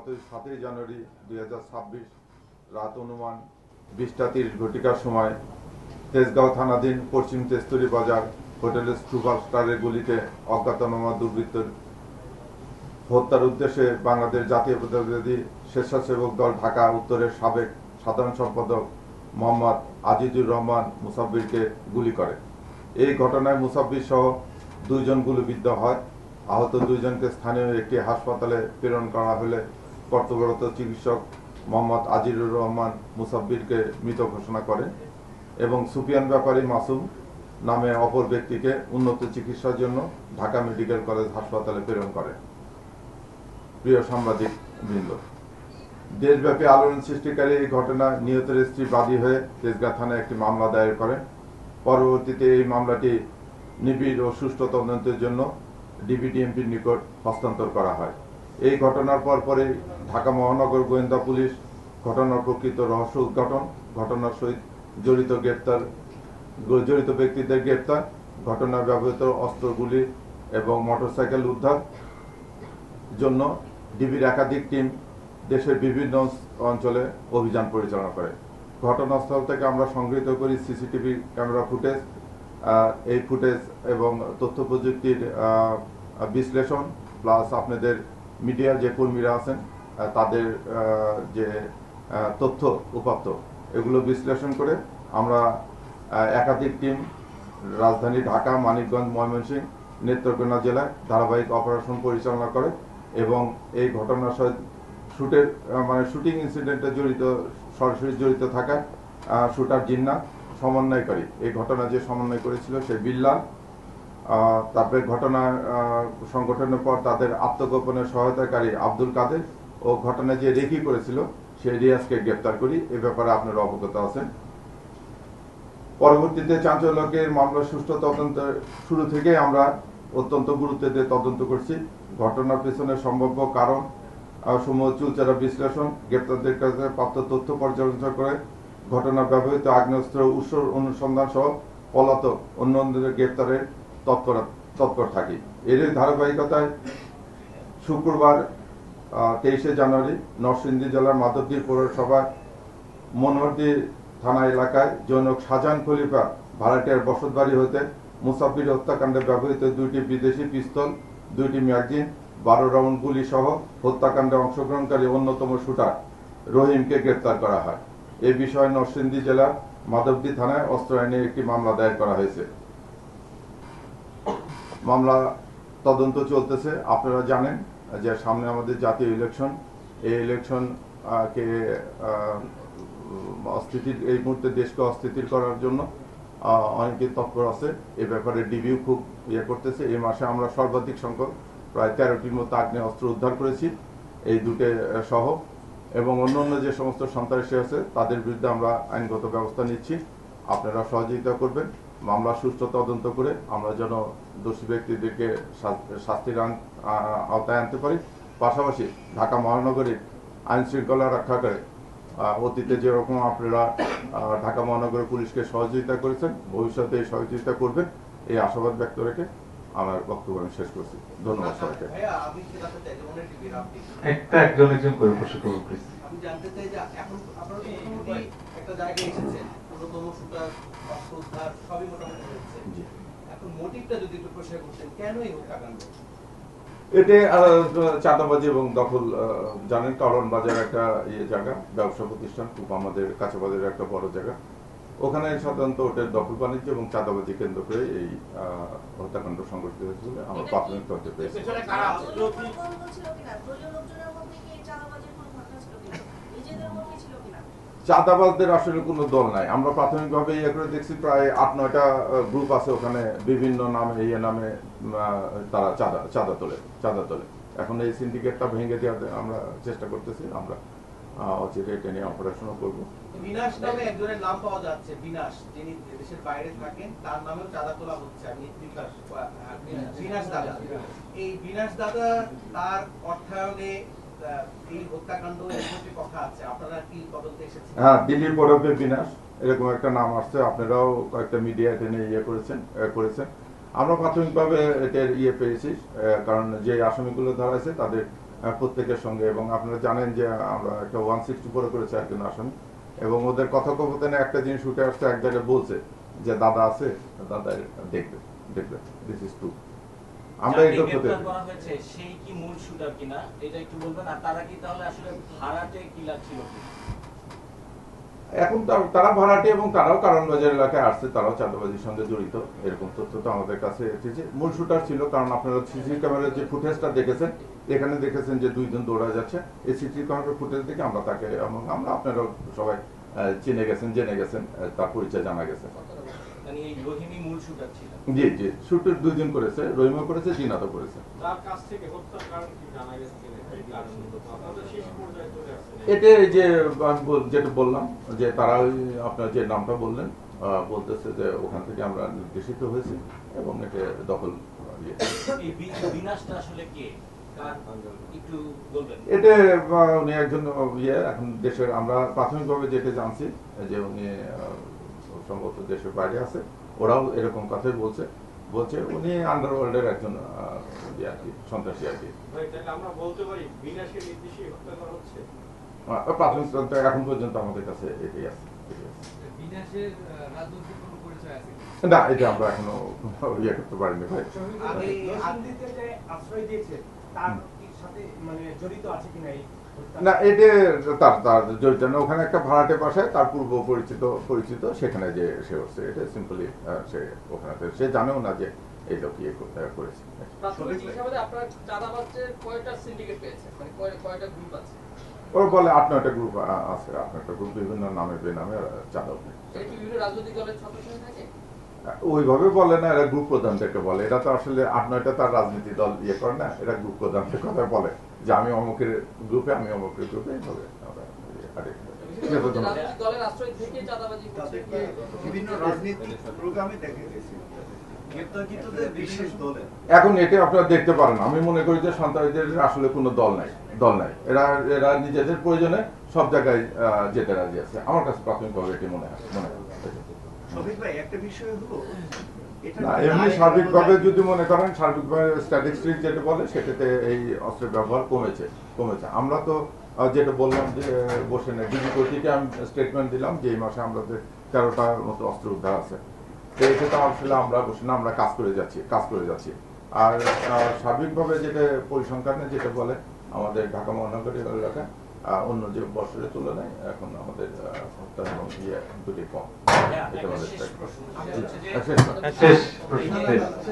গত 7ই জানুয়ারি 2026 রাত অনুমান 20টা 30 ঘটিকার সময় তেজগাঁও থানাধীন পশ্চিম তেস্তুরি বাজার হোটেলের সুপারস্টারের গলিতে অজ্ঞাতনামা দুর্বৃত্তর হত্যার উদ্দেশ্যে বাংলাদেশ জাতীয়তাবাদী স্বেচ্ছাসেবক দল ঢাকা উত্তরের সাবেক সাধারণ সম্পাদক মোহাম্মদ আজিজুর রহমান মুসাব্বিরকে গুলি করে। এই ঘটনায় মুসাব্বির সহ 2 জন গুলিবিদ্ধ হয়। আহত 2 জনকে স্থানীয় একটি হাসপাতালে প্রেরণ করা হলে কর্তব্যরত চিকিৎসক মোহাম্মদ আজিজুর রহমান মুসাব্বিরকে মৃত ঘোষণা করেন এবং সুফিয়ান ব্যাপারী মাসুম নামে অপর ব্যক্তিকে উন্নত চিকিৎসার জন্য ঢাকা মেডিকেল কলেজ হাসপাতালে প্রেরণ করেন। প্রিয় সাংবাদিক বৃন্দ, দেশব্যাপী আলোড়ন সৃষ্টিকারী এই ঘটনায় নিহতের স্ত্রী বাদী হয়ে তেজগাঁ থানায় একটি মামলা দায়ের করেন। পরবর্তীতে এই মামলাটি নিবিড় ও সুষ্ঠু তদন্তের জন্য ডিবিডিএমপির নিকট হস্তান্তর করা হয়। এই ঘটনার পরপরই ঢাকা মহানগর গোয়েন্দা পুলিশ ঘটনার প্রকৃত রহস্য উদ্ঘাটন, ঘটনার সহিত জড়িত ব্যক্তিদের গ্রেপ্তার, ঘটনায় ব্যবহৃত অস্ত্রগুলি এবং মোটরসাইকেল উদ্ধার জন্য ডিবির একাধিক টিম দেশের বিভিন্ন অঞ্চলে অভিযান পরিচালনা করে। ঘটনাস্থল থেকে আমরা সংগৃহীত করি সিসিটিভি ক্যামেরা ফুটেজ। এই ফুটেজ এবং তথ্য প্রযুক্তির বিশ্লেষণ প্লাস আপনাদের মিডিয়ার যে কর্মীরা আছেন তাদের যে তথ্য উপাত্ত এগুলো বিশ্লেষণ করে আমরা একাধিক টিম রাজধানী ঢাকা, মানিকগঞ্জ, ময়মনসিংহ, নেত্রকোনা জেলায় ধারাবাহিক অপারেশন পরিচালনা করে এবং এই ঘটনার সাথে শুটিং ইনসিডেন্টে সরাসরি জড়িত থাকা শুটার জিন্না, সমন্বয়কারী এই ঘটনা যে সমন্বয় করেছিল সে বিল্লাল, তারপরে ঘটনা সংগঠনের পর তাদের আত্মগোপনের সহায়তাকারী আব্দুল কাদের ও ঘটনা যে রেকি করেছিল সেই রিয়াজকে গ্রেপ্তার করি। এ ব্যাপারে আপনারা অবগত আছেন। পরবর্তীতে চাঞ্চল্যকের মামলার সুষ্ঠু তদন্ত শুরু থেকে আমরা অত্যন্ত গুরুত্ব দিয়ে তদন্ত করছি। ঘটনার পেছনে সম্ভাব্য কারণ সমূহ চুলচেরা বিশ্লেষণ, গ্রেপ্তারদের কাছে প্রাপ্ত তথ্য পর্যালোচনা করে ঘটনা ব্যবহৃত আগ্নেয়াস্ত্র উৎস অনুসন্ধান সহ পলাতক অন্যদের গ্রেপ্তারের তৎপর থাকি। এর ধারাবাহিকতায় শুক্রবার 23শে জানুয়ারি নরসিংদী জেলার মাধবদী পৌরসভার মনোহরদী থানা এলাকায় জনক শাহজাহান খলিফা ভাড়াটিয়ার বসতবাড়ি হতে মুসাব্বির হত্যাকাণ্ডে ব্যবহৃত 2টি বিদেশি পিস্তল, 2টি ম্যাগাজিন, 12 রাউন্ড গুলি সহ হত্যাকাণ্ডে অংশগ্রহণকারী অন্যতম শুটার রহিমকে গ্রেপ্তার করা হয়। এই বিষয়ে নরসিংদী জেলার মাধবদী থানায় অস্ত্র আইনে একটি মামলা দায়ের করা হয়েছে। মামলা তদন্ত চলতেছে। আপনারা জানেন যে সামনে আমাদের জাতীয় ইলেকশন, এই ইলেকশন কে এই মুহূর্তে দেশকে অস্থিতির করার জন্য অনেকে তৎপর আছে। এ ব্যাপারে ডিবিও খুব করতেছে। এই মাসে আমরা সর্বাধিক সংখ্যক প্রায় 13টির মতো আগ্নেয় অস্ত্র উদ্ধার করেছি, এই দুটো সহ, এবং অন্যান্য যে সমস্ত সন্ত্রাসী আছে তাদের বিরুদ্ধে আমরা আইনগত ব্যবস্থা নিচ্ছি। আপনারা সহযোগিতা করবেন মামলা সুষ্ঠু তদন্ত করে আমরা যেন দোষী ব্যক্তিদেরকে শাস্তির আওতায় আনতে পারি। পাশাপাশি ঢাকা মহানগরীর আইন শৃঙ্খলা রক্ষা করে অতীতে যেরকম আপনারা ঢাকা মহানগর পুলিশকে সহযোগিতা করেছেন, ভবিষ্যতে এই সহযোগিতা করবেন, এই আশাবাদ ব্যক্ত রেখে আমার বক্তব্য আমি শেষ করছি। ধন্যবাদ সবাইকে। একজন করে প্রশ্ন করব প্লিজ। আমি জানতে চাই যে এখন আপনারা একটা জায়গায় এসেছেন, অন্যতম শুটার অস্ত্র উদ্ধার সবই মোটামুটি হয়েছে। এখন মোটিভটা যদি একটু প্রশ্ন করতেন, কেন এই হত্যাকাণ্ড? এতে চাঁদাবাজি এবং দখল, জানেন কারণ বাজার একটা জায়গা, ব্যবসা প্রতিষ্ঠান, খুব আমাদের কাছাবাজারের একটা বড় জায়গা, ওখানে সাধারণত ওটার দখল বাণিজ্য এবং চাঁদাবাজি কেন্দ্র করে এই হত্যাকাণ্ড সংঘটিত হয়েছে বলে আমার প্রাথমিক তথ্য পেয়েছি। চাঁদাবাজদের আসলে কোনো দল নাই, আমরা প্রাথমিকভাবে ইয়ে করে দেখছি প্রায় 8-9টা গ্রুপ আছে ওখানে, বিভিন্ন নামে নামে তারা চাঁদা তোলে। এখন এই সিন্ডিকেটটা ভেঙে দেওয়ার আমরা চেষ্টা করতেছি। আমরা অচিরে এটা নিয়ে অপারেশনও করবো। বিনাশ নামে একজনের নাম পাওয়া যাচ্ছে, বিনাশ, যিনি দেশের বাইরে থাকেন, তার নামেও চাঁদা তোলা হচ্ছে। আমি বিনাশ দাদা, এই বিনাশ দাদা তার অর্থায়নে এই হত্যাকাণ্ড কথা আছে, আপনারা কি তদন্তে এসেছেন? হ্যাঁ, দিল্লির বরফে বিনাশ এরকম একটা নাম আসছে, আপনারাও কয়েকটা মিডিয়া এটা নিয়ে করেছেন। আমরা প্রাথমিকভাবে এটার পেয়েছি, কারণ যে আসামিগুলো ধরা হয়েছে তাদের প্রত্যেকের সঙ্গে, এবং আপনারা জানেন যে আমরা একটা 164 করেছি একজন আসামি, এবং ওদের কথোপকথনে একটা জিনিস উঠে আসছে, এক জায়গায় বলছে যে দাদা আছে, দাদা দেখবে দেখবে, দিস ইজ ট্রু। আমরা যাকে এটা করতে গ্রেফতার করা হয়েছে সেই কি মূল শুটার কিনা এটা একটু বলবেন, আর তারা কি তাহলে আসলে ভাড়াটে কিলার ছিল কি? এখন তারা ভাড়াটে এবং তারাও কারণবাজার এলাকায় আসছে, তারাও চাঁদাবাজির সঙ্গে জড়িত, এরকম তথ্য তো আমাদের কাছে এসেছে। মূল শুটার ছিল, কারণ আপনারা সিসি ক্যামেরার যে ফুটেজটা দেখেছেন, এখানে দেখেছেন যে দুইজন দৌড়া যাচ্ছে, এই সিসি ক্যামেরার ফুটেজ দেখে আমরা তাকে, এবং আমরা আপনারা সবাই চিনে গেছেন, জেনে গেছেন, তার পরিচয় জানা গেছে। মানে এই রহিমি মূল শুটার ছিল। জি জি, শুটের দুইজন করেছে, রহিমা করেছে, জিনাতও করেছে। তার কাছ থেকে হত্যার কারণ কি জানা গেছে কিনা? এই কারণ আপনাদের শেষ পর্যায়ে চলে আসছে। এটা এই যে আমি যেটা বললাম, যে তারা ওই আপনার যে নামটা বললেন, বলতেছে যে ওখান থেকে আমরা নির্দেশিত হয়েছি এবং এটা দখল ইয়ে। এই বিনাশটা আসলে কে, কার একটু বলবেন? এটা উনি একজন ইয়ে, এখন দেশের, আমরা প্রাথমিকভাবে যেটা জানছি যে উনি সম্ভবত দেশের বাইরে আছে, ওরাও এরকম কথাই বলছে উনি আন্ডারওয়ার্ল্ডের একজন ইয়ে আর কি, সন্ত্রাসী আর কি। ভাই, তাহলে আমরা বলতে পারি বিনাশের নির্দেশে হত্যা করা হচ্ছে। প্রাথমিক তদন্ত এখন পর্যন্ত আমাদের কাছে এটাই আছে। বিনাশের রাজনৈতিক কোনো পরিচয় আছে না, এটা আমরা এখনো ইয়ে করতে পারিনি ভাই। আদিতে যে আশ্রয় দিয়েছে তার সাথে মানে জড়িত আছে কিনা এই হত্যা? না, এটা তার জড়িত না, ওখানে একটা ভাড়াটে বাসায় তার পূর্ব পরিচিত সেখানে যে সে হচ্ছে, এটা সিম্পলি সে ওখানে, সে জানেও না যে এই লোক ইয়ে করেছে। প্রাথমিক জিজ্ঞাসাবাদে আপনার চাঁদাবাজের কয়টা সিন্ডিকেট পেয়েছে, মানে কয়টা গ্রুপ আছে? ওর বলে 8-9টা গ্রুপ আছে, 8-9টা গ্রুপ, বিভিন্ন নামে বেনামে চাঁদা নেয়। এটা কি বিভিন্ন রাজনৈতিক দলের সদস্য থাকে? ওইভাবে বলে না, এরা গ্রুপ প্রধানদেরকে বলে। এটা তো আসলে 8-9টা তার রাজনীতি দল ইয়ে করে না, এরা গ্রুপ প্রধানদের কথা বলে যে আমি অমুকের গ্রুপে, আমি অমুকের গ্রুপে, এইভাবে আমরা রাজনৈতিক দলের আশ্রয় থেকে চাঁদাবাজি করছে। তাদেরকে বিভিন্ন রাজনীতিক প্রোগ্রামে দেখা গেছে গ্রেপ্তারকৃতদের বিশেষ দলে। এখন এটা আপনারা দেখতে পারেন, আমি মনে করি যে সন্ত্রাসীদের আসলে কোনো দল নাই। এরা নিজেদের প্রয়োজনে সব জায়গায় যেতে রাজি আছে। আমার কাছে প্রাথমিকভাবে এটি মনে হয়। শফিক ভাই, একটা বিষয় হলো না, এমনি সার্বিকভাবে যদি মনে করেন, সার্বিকভাবে স্ট্যাটিস্টিক্স যেটা বলে সেটাতে এই অস্ত্রের ব্যবহার কমেছে। আমরা তো যেটা বললাম যে বসে নেই, ডিবি কর্তৃকে আমি স্টেটমেন্ট দিলাম যে এই মাসে আমাদের 13টার মতো অস্ত্র উদ্ধার আছে। তো এটা তো আসলে আমরা বসে না, আমরা কাজ করে যাচ্ছি। আর সার্বিকভাবে যেটা পরিসংখ্যানে যেটা বলে, আমাদের ঢাকা মহানগরী এলাকা অন্য যে বছরের তুলনায় এখন আমাদের হত্যা এবং ইয়ে দুটি কম। এটা আমাদের শেষ প্রশ্ন।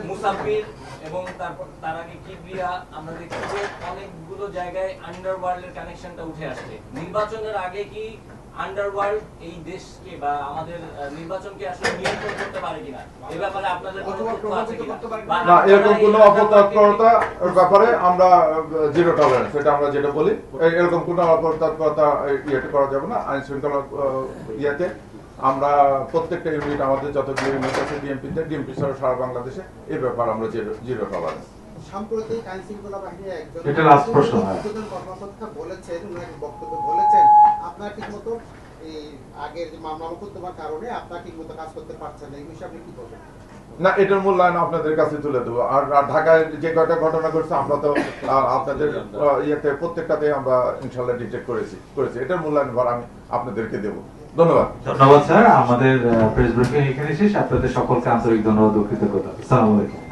মুসাফির এবং তারপর তার আগে কিবরিয়া, আমরা দেখছি যে অনেকগুলো জায়গায় আন্ডারওয়ার্ল্ডের কানেকশনটা উঠে আসছে। নির্বাচনের আগে কি আন্ডারওয়ার্ল্ড এই দেশকে বা আমাদের নির্বাচনকে আসলে নিয়ন্ত্রণ করতে পারে কিনা, এই ব্যাপারে আপনাদের কোনো তথ্য আছে কিনা? না, এরকম কোনো অপতৎপরতার ব্যাপারে আমরা জিরো টলারেন্স, এটা আমরা যেটা বলি, এরকম কোনো অপতৎপরতা ইয়েতে করা যাবে না। আইন শৃঙ্খলা ইয়েতে আমরা প্রত্যেকটা ইউনিট, আমাদের যতগুলো ইউনিট আছে ডিএমপি সহ সারা বাংলাদেশে, এই ব্যাপারে আমরা জিরো টলারেন্স। সাম্প্রতিক আইন শৃঙ্খলা বাহিনীর একজন এটা last প্রশ্ন, হ্যাঁ। কর্মকর্তা বলেছেন, উনি বক্তব্য বলেছেন আপনার ঠিকমতো এই আগের যে মামলা মোকদ্দমার কারণে আপনার ঠিকমতো কাজ করতে পারছেন না, এই বিষয়ে আপনি কি বলবেন? না, এটার মূল্যায়ন আপনাদের কাছে তুলে দেবো। আর ঢাকায় যে কয়টা ঘটনা ঘটছে, আমরা তো আপনাদের ইয়েতে প্রত্যেকটাতে আমরা ইনশাল্লাহ ডিটেক্ট করেছি। এটার মূল্যায়ন ভার আমি আপনাদেরকে দেবো। ধন্যবাদ স্যার। আমাদের প্রেস ব্রিফিং এখানে শেষ। আপনাদের সকলকে আন্তরিক ধন্যবাদ ও কৃতজ্ঞতা। আসসালামু আলাইকুম।